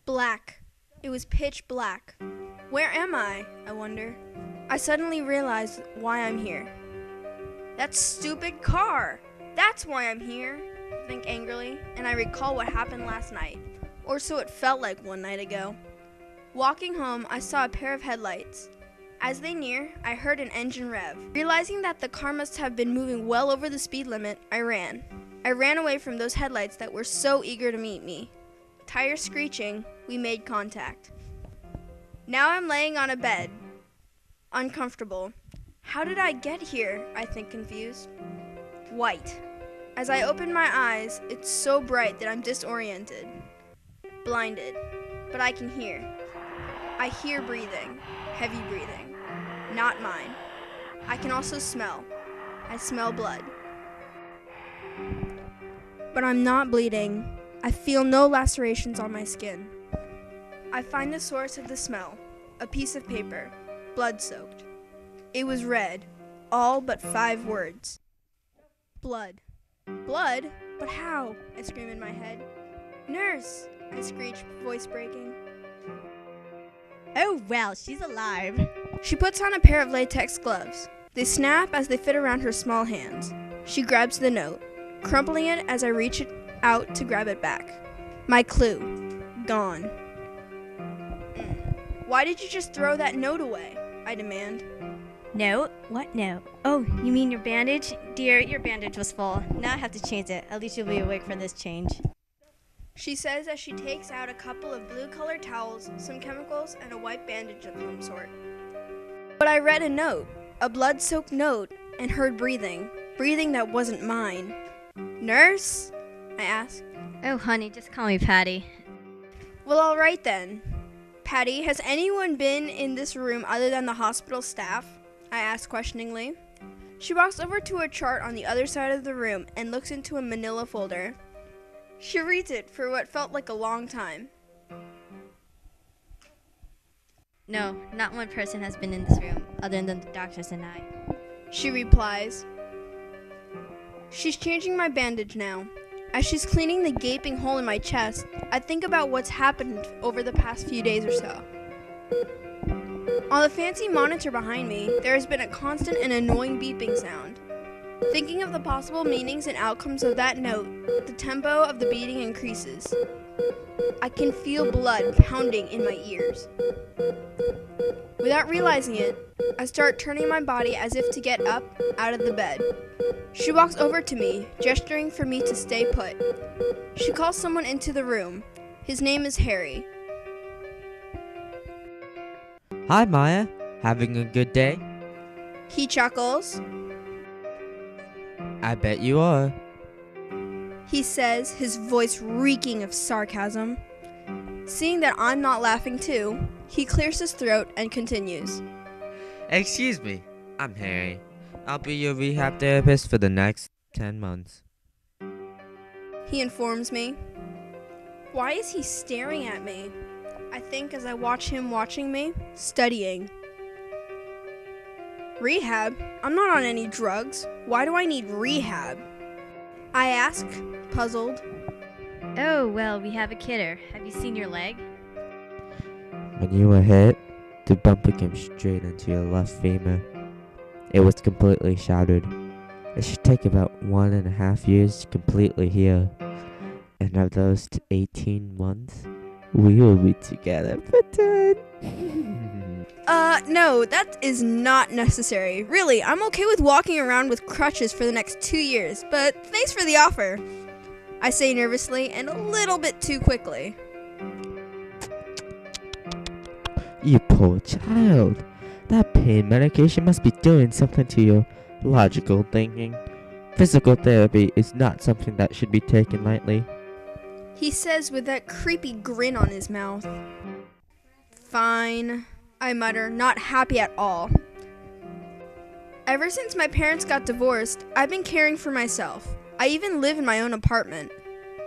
Black. It was pitch black. Where am I wonder? I suddenly realized why I'm here. That stupid car! That's why I'm here, I think angrily, and I recall what happened last night, or so it felt like one night ago. Walking home, I saw a pair of headlights. As they near, I heard an engine rev. Realizing that the car must have been moving well over the speed limit, I ran. I ran away from those headlights that were so eager to meet me. Tires screeching, we made contact. Now I'm laying on a bed, uncomfortable. How did I get here? I think, confused. White. As I open my eyes, it's so bright that I'm disoriented, blinded, but I can hear. I hear breathing, heavy breathing, not mine. I can also smell. I smell blood. But I'm not bleeding. I feel no lacerations on my skin. I find the source of the smell, a piece of paper, blood-soaked. It was red, all but 5 words. Blood. Blood? But how? I scream in my head. Nurse! I screech, voice breaking. Oh well, she's alive. She puts on a pair of latex gloves. They snap as they fit around her small hands. She grabs the note, crumpling it as I reach it out to grab it back. My clue. Gone. Why did you just throw that note away? I demand. Note? What note? Oh, you mean your bandage? Dear, your bandage was full. Now I have to change it. At least you'll be awake for this change. She says as she takes out a couple of blue-colored towels, some chemicals, and a white bandage of some sort. But I read a note, a blood-soaked note, and heard breathing. Breathing that wasn't mine. Nurse? I asked. Oh, honey, just call me Patty. Well, all right then. Patty, has anyone been in this room other than the hospital staff? I asked questioningly. She walks over to a chart on the other side of the room and looks into a manila folder. She reads it for what felt like a long time. No, not one person has been in this room, other than the doctors and I. She replies. She's changing my bandage now. As she's cleaning the gaping hole in my chest, I think about what's happened over the past few days or so. On the fancy monitor behind me, there has been a constant and annoying beeping sound. Thinking of the possible meanings and outcomes of that note, the tempo of the beating increases. I can feel blood pounding in my ears. Without realizing it, I start turning my body as if to get up out of the bed. She walks over to me, gesturing for me to stay put. She calls someone into the room. His name is Harry. Hi, Maya. Having a good day? He chuckles. I bet you are. He says, his voice reeking of sarcasm. Seeing that I'm not laughing too, he clears his throat and continues. Excuse me, I'm Harry. I'll be your rehab therapist for the next 10 months. He informs me. Why is he staring at me? I think as I watch him watching me, studying. Rehab? I'm not on any drugs. Why do I need rehab? I ask, puzzled. Oh, well, we have a kidder. Have you seen your leg? When you were hit, the bumper came straight into your left femur. It was completely shattered. It should take about 1.5 years to completely heal. And of those 18 months, we will be together for 10. No, that is not necessary. Really, I'm okay with walking around with crutches for the next 2 years, but thanks for the offer. I say nervously and a little bit too quickly. You poor child. That pain medication must be doing something to your logical thinking. Physical therapy is not something that should be taken lightly. He says with that creepy grin on his mouth. Fine, I mutter, not happy at all. Ever since my parents got divorced, I've been caring for myself. I even live in my own apartment.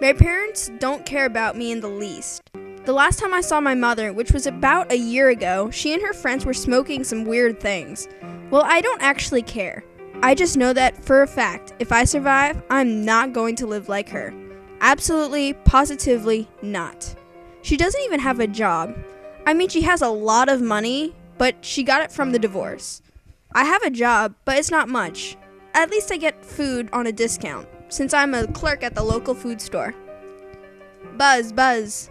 My parents don't care about me in the least. The last time I saw my mother, which was about a year ago, she and her friends were smoking some weird things. Well, I don't actually care. I just know that, for a fact, if I survive, I'm not going to live like her. Absolutely, positively not. She doesn't even have a job. I mean, she has a lot of money, but she got it from the divorce. I have a job, but it's not much. At least I get food on a discount, since I'm a clerk at the local food store. Buzz, buzz.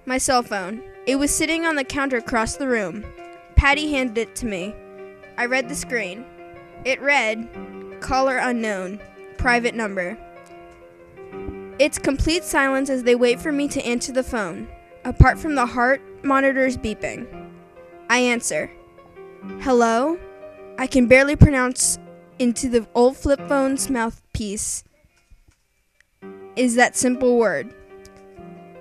My cell phone. It was sitting on the counter across the room. Patty handed it to me. I read the screen. It read, "Caller unknown, private number." It's complete silence as they wait for me to answer the phone, apart from the heart monitor's beeping. I answer. "Hello?" I can barely pronounce into the old flip phone's mouthpiece is that simple word.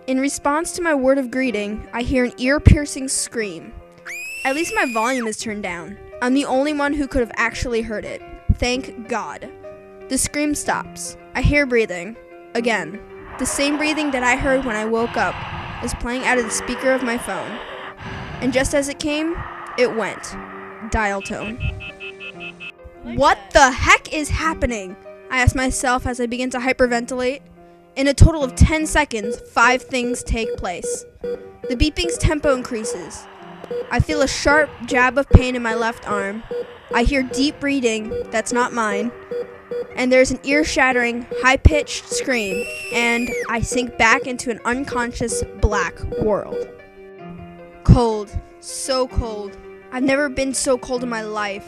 In response to my word of greeting, I hear an ear-piercing scream. At least my volume is turned down. I'm the only one who could have actually heard it. Thank God. The scream stops. I hear breathing. Again. The same breathing that I heard when I woke up is playing out of the speaker of my phone. And just as it came, it went. Dial tone. What the heck is happening? I ask myself as I begin to hyperventilate. In a total of 10 seconds, 5 things take place. The beeping's tempo increases. I feel a sharp jab of pain in my left arm. I hear deep breathing that's not mine. And there's an ear-shattering, high-pitched scream, and I sink back into an unconscious black world. Cold. So cold. I've never been so cold in my life.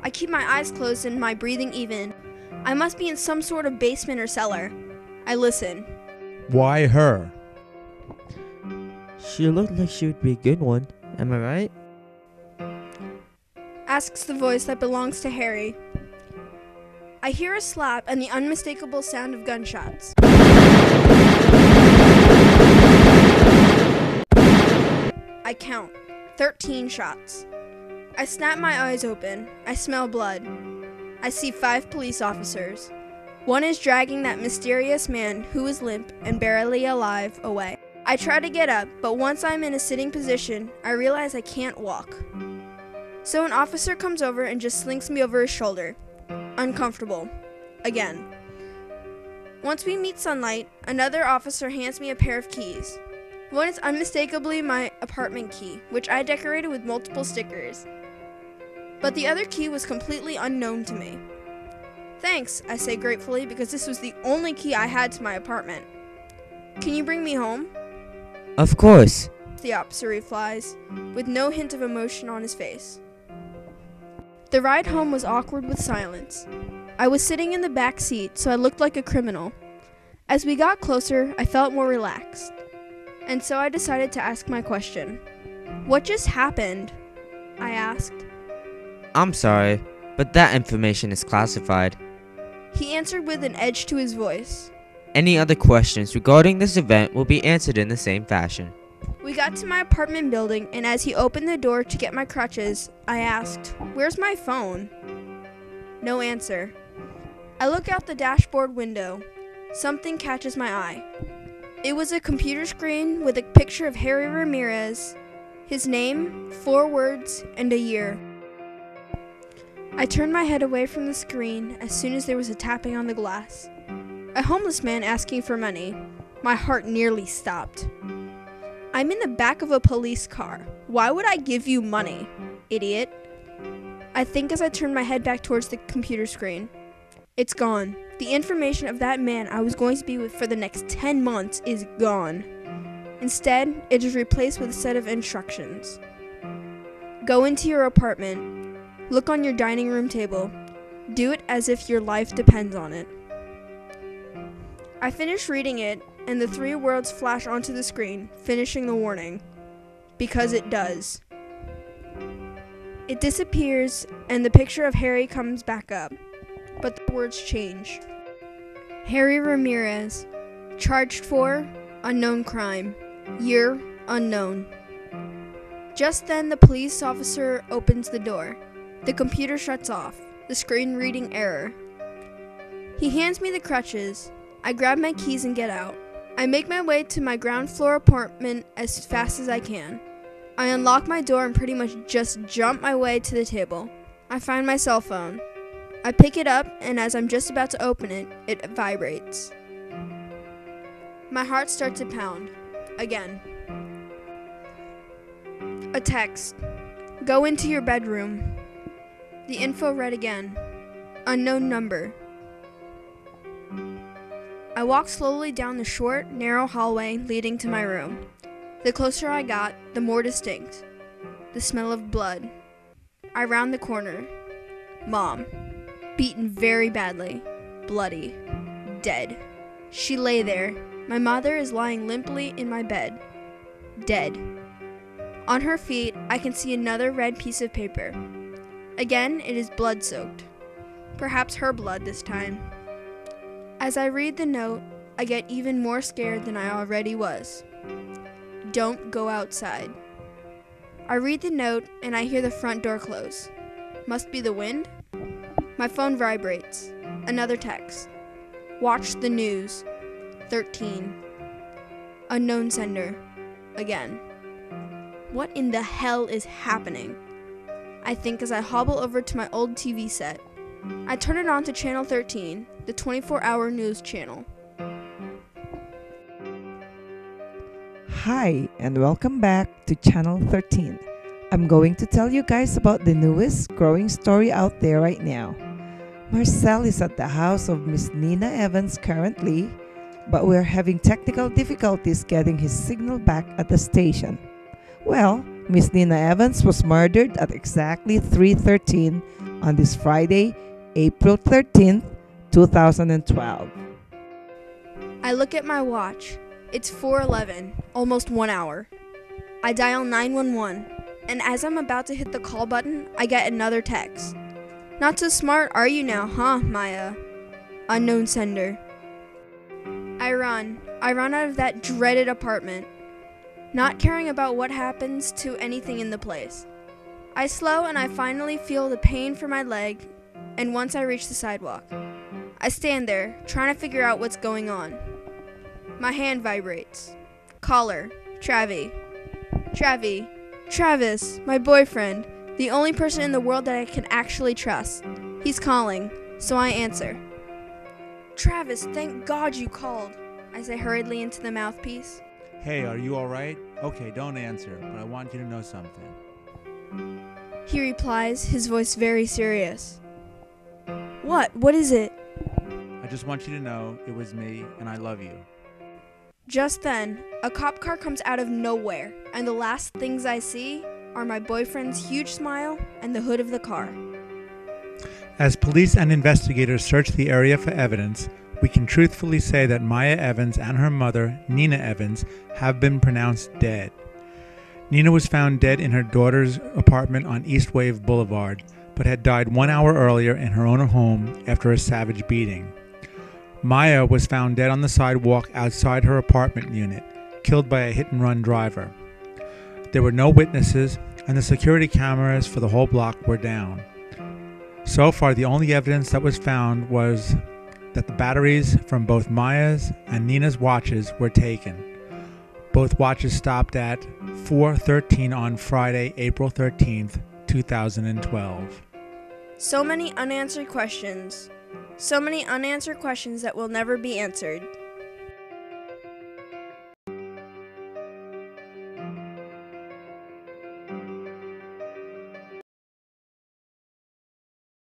I keep my eyes closed and my breathing even. I must be in some sort of basement or cellar. I listen. Why her? She looked like she would be a good one. Am I right? Asks the voice that belongs to Harry. I hear a slap and the unmistakable sound of gunshots. I count. 13 shots. I snap my eyes open. I smell blood. I see 5 police officers. One is dragging that mysterious man who is limp and barely alive away. I try to get up, but once I'm in a sitting position, I realize I can't walk. So an officer comes over and just slings me over his shoulder. Uncomfortable. Again. Once we meet sunlight, another officer hands me a pair of keys. One is unmistakably my apartment key, which I decorated with multiple stickers. But the other key was completely unknown to me. Thanks, I say gratefully, because this was the only key I had to my apartment. Can you bring me home? Of course. The officer replies, with no hint of emotion on his face. The ride home was awkward with silence. I was sitting in the back seat, so I looked like a criminal. As we got closer, I felt more relaxed. And so I decided to ask my question. What just happened? I asked. I'm sorry, but that information is classified. He answered with an edge to his voice. Any other questions regarding this event will be answered in the same fashion. We got to my apartment building, and as he opened the door to get my crutches, I asked, "Where's my phone?" No answer. I look out the dashboard window. Something catches my eye. It was a computer screen with a picture of Harry Ramirez, his name, 4 words, and a year. I turned my head away from the screen as soon as there was a tapping on the glass. A homeless man asking for money. My heart nearly stopped. I'm in the back of a police car. Why would I give you money, idiot? I think as I turn my head back towards the computer screen. It's gone. The information of that man I was going to be with for the next 10 months is gone. Instead, it is replaced with a set of instructions. Go into your apartment. Look on your dining room table. Do it as if your life depends on it. I finish reading it, and the 3 words flash onto the screen, finishing the warning. Because it does. It disappears, and the picture of Harry comes back up, but the words change. Harry Ramirez, charged for unknown crime, year unknown. Just then, the police officer opens the door. The computer shuts off, the screen reading error. He hands me the crutches. I grab my keys and get out. I make my way to my ground floor apartment as fast as I can. I unlock my door and pretty much just jump my way to the table. I find my cell phone. I pick it up, and as I'm just about to open it, it vibrates. My heart starts to pound. Again. A text. Go into your bedroom. The info read again. Unknown number. I walked slowly down the short, narrow hallway leading to my room. The closer I got, the more distinct. The smell of blood. I round the corner. Mom. Beaten very badly. Bloody. Dead. She lay there. My mother is lying limply in my bed. Dead. On her feet, I can see another red piece of paper. Again, it is blood-soaked. Perhaps her blood this time. As I read the note, I get even more scared than I already was. Don't go outside. I read the note and I hear the front door close. Must be the wind? My phone vibrates. Another text. Watch the news. 13. Unknown sender. Again. What in the hell is happening? I think as I hobble over to my old TV set. I turn it on to channel 13, the 24-hour news channel. Hi, and welcome back to Channel 13. I'm going to tell you guys about the newest growing story out there right now. Marcel is at the house of Miss Nina Evans currently, but we're having technical difficulties getting his signal back at the station. Well, Miss Nina Evans was murdered at exactly 3:13 on this Friday, April 13th, 2012. I look at my watch. It's 4:11, almost 1 hour. I dial 911, and as I'm about to hit the call button, I get another text. Not so smart are you now, huh, Maya? Unknown sender. I run out of that dreaded apartment, not caring about what happens to anything in the place. I slow and I finally feel the pain for my leg, and once I reach the sidewalk, I stand there, trying to figure out what's going on. My hand vibrates. Caller, Travis, my boyfriend, the only person in the world that I can actually trust. He's calling, so I answer. Travis, thank God you called, I say hurriedly into the mouthpiece. Hey, are you alright? Okay, don't answer, but I want you to know something. He replies, his voice very serious. What? What is it? I just want you to know it was me and I love you. Just then, a cop car comes out of nowhere, and the last things I see are my boyfriend's huge smile and the hood of the car. As police and investigators search the area for evidence, we can truthfully say that Maya Evans and her mother, Nina Evans, have been pronounced dead. Nina was found dead in her daughter's apartment on East Wave Boulevard, but had died 1 hour earlier in her own home after a savage beating. Maya was found dead on the sidewalk outside her apartment unit, killed by a hit-and-run driver. There were no witnesses, and the security cameras for the whole block were down. So far, the only evidence that was found was that the batteries from both Maya's and Nina's watches were taken. Both watches stopped at 4:13 on Friday, April 13th, 2012. So many unanswered questions. So many unanswered questions that will never be answered.